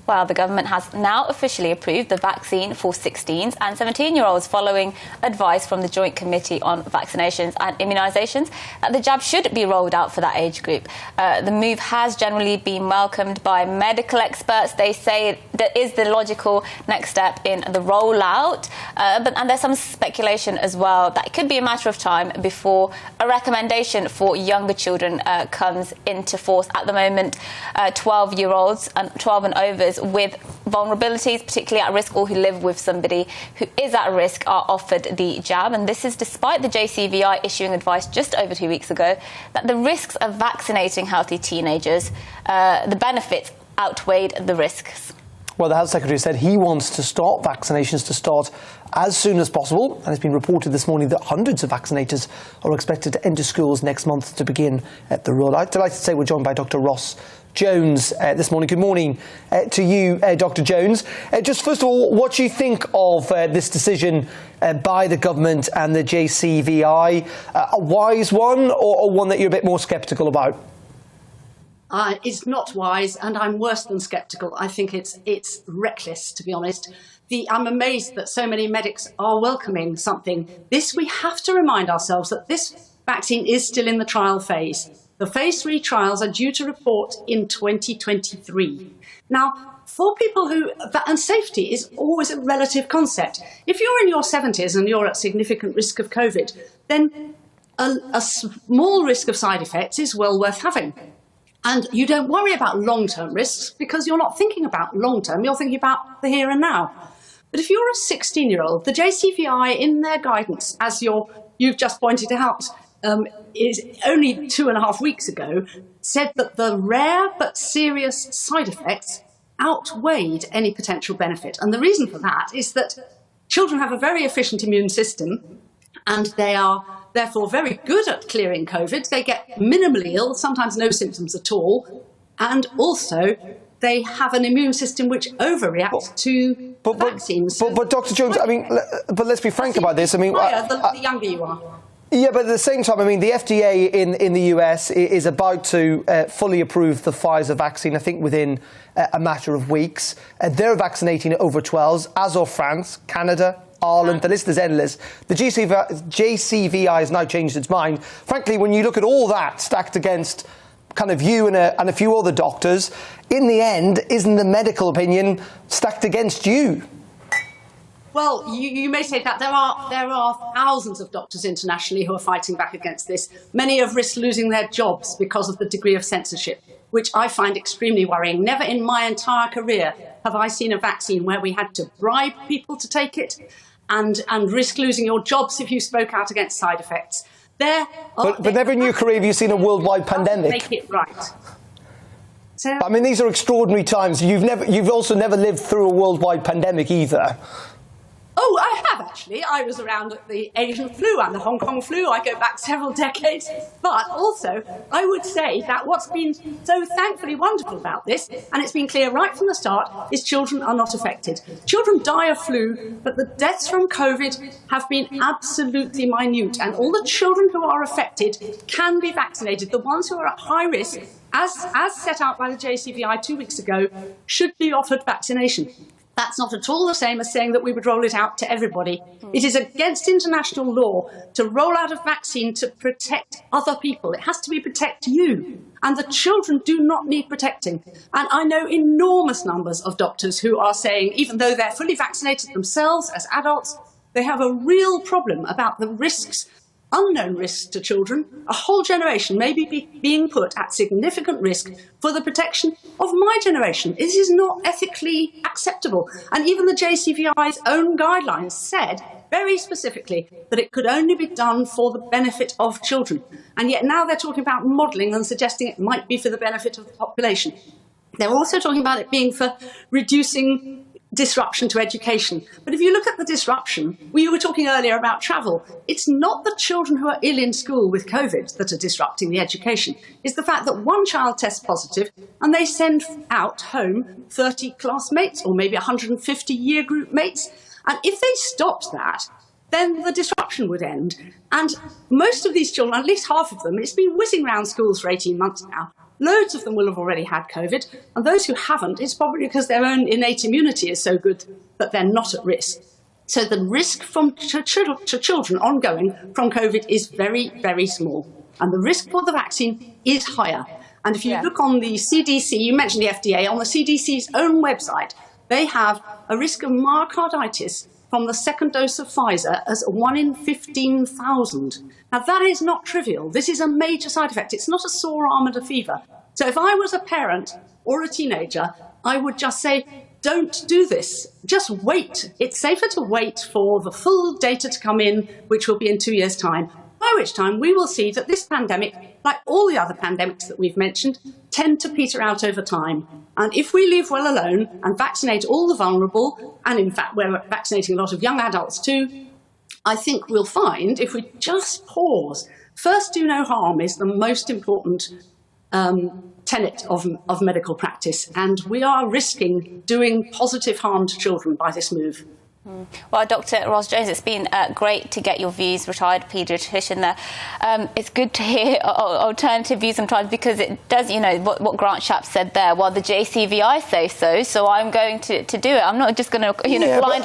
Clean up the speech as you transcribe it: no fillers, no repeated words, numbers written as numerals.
Well, the government has now officially approved the vaccine for 16s and 17-year-olds following advice from the Joint Committee on Vaccinations and Immunisations that the jab should be rolled out for that age group. The move has generally been welcomed by medical experts. They say that is the logical next step in the rollout. And there's some speculation as well that it could be a matter of time before a recommendation for younger children comes into force. At the moment, 12-year-olds and 12 and overs with vulnerabilities, particularly at risk, or who live with somebody who is at risk, are offered the jab. And this is despite the JCVI issuing advice just over 2 weeks ago that the risks of vaccinating healthy teenagers, the benefits outweighed the risks. Well, the Health Secretary said he wants to start vaccinations to start as soon as possible. And it's been reported this morning that hundreds of vaccinators are expected to enter schools next month to begin the rollout. Delighted to say we're joined by Dr. Ross Jones this morning. Good morning to you, Dr. Jones. Just first of all, what do you think of this decision by the government and the JCVI? A wise one, or one that you're a bit more sceptical about? It's not wise, and I'm worse than sceptical. I think it's reckless, to be honest. I'm amazed that so many medics are welcoming something. We have to remind ourselves that this vaccine is still in the trial phase. The phase 3 trials are due to report in 2023. Now, for people and safety is always a relative concept. If you're in your 70s and you're at significant risk of COVID, then a small risk of side effects is well worth having. And you don't worry about long-term risks because you're not thinking about long-term, you're thinking about the here and now. But if you're a 16-year-old, the JCVI, in their guidance, as you've just pointed out, is only 2.5 weeks ago, said that the rare but serious side effects outweighed any potential benefit. And the reason for that is that children have a very efficient immune system, and they are therefore very good at clearing COVID. They get minimally ill, sometimes no symptoms at all, and also they have an immune system which overreacts to vaccines. But Dr. Jones, I mean, but let's be frank about this. I mean, the younger you are. Yeah, but at the same time, I mean, the FDA in the US is about to fully approve the Pfizer vaccine, I think, within a matter of weeks. They're vaccinating over 12s, as of France, Canada, Ireland. The list is endless. The JCVI has now changed its mind. Frankly, when you look at all that stacked against kind of you and a few other doctors, in the end, isn't the medical opinion stacked against you? Well, you may say that. There are thousands of doctors internationally who are fighting back against this. Many have risked losing their jobs because of the degree of censorship, which I find extremely worrying. Never in my entire career have I seen a vaccine where we had to bribe people to take it and risk losing your jobs if you spoke out against side effects. But never in your career have you seen a worldwide pandemic. Make it right. So, I mean, these are extraordinary times. You've also never lived through a worldwide pandemic either. Oh, I have actually. I was around at the Asian flu and the Hong Kong flu. I go back several decades. But also, I would say that what's been so thankfully wonderful about this, and it's been clear right from the start, is children are not affected. Children die of flu, but the deaths from COVID have been absolutely minute. And all the children who are affected can be vaccinated. The ones who are at high risk, as set out by the JCVI 2 weeks ago, should be offered vaccination. That's not at all the same as saying that we would roll it out to everybody. It is against international law to roll out a vaccine to protect other people. It has to be protect you. And the children do not need protecting. And I know enormous numbers of doctors who are saying, even though they're fully vaccinated themselves as adults, they have a real problem about the risks, unknown risks to children. A whole generation may be being put at significant risk for the protection of my generation. It is not ethically acceptable. And even the JCVI's own guidelines said very specifically that it could only be done for the benefit of children. And yet now they're talking about modelling and suggesting it might be for the benefit of the population. They're also talking about it being for reducing disruption to education. But if you look at the disruption, we were talking earlier about travel. It's not the children who are ill in school with COVID that are disrupting the education. It's the fact that one child tests positive and they send out home 30 classmates or maybe 150 year group mates. And if they stopped that, then the disruption would end. And most of these children, at least half of them, it's been whizzing around schools for 18 months now. loads of them will have already had COVID, and those who haven't, it's probably because their own innate immunity is so good that they're not at risk. So the risk to children ongoing from COVID is very, very small. And the risk for the vaccine is higher. And if you look on the CDC, you mentioned the FDA, on the CDC's own website, they have a risk of myocarditis from the second dose of Pfizer as 1 in 15,000. Now, that is not trivial. This is a major side effect. It's not a sore arm and a fever. So if I was a parent or a teenager, I would just say, don't do this. Just wait. It's safer to wait for the full data to come in, which will be in 2 years' time, by which time we will see that this pandemic, like all the other pandemics that we've mentioned, tend to peter out over time. And if we leave well alone and vaccinate all the vulnerable, and in fact we're vaccinating a lot of young adults too, I think we'll find, if we just pause, first do no harm is the most important tenet of medical practice, and we are risking doing positive harm to children by this move. Well, Dr. Ros Jones, it's been great to get your views, retired paediatrician there. It's good to hear alternative views sometimes, because it does, you know, what Grant Shapps said there, well, the JCVI say so I'm going to do it. I'm not just going to, you know, blindly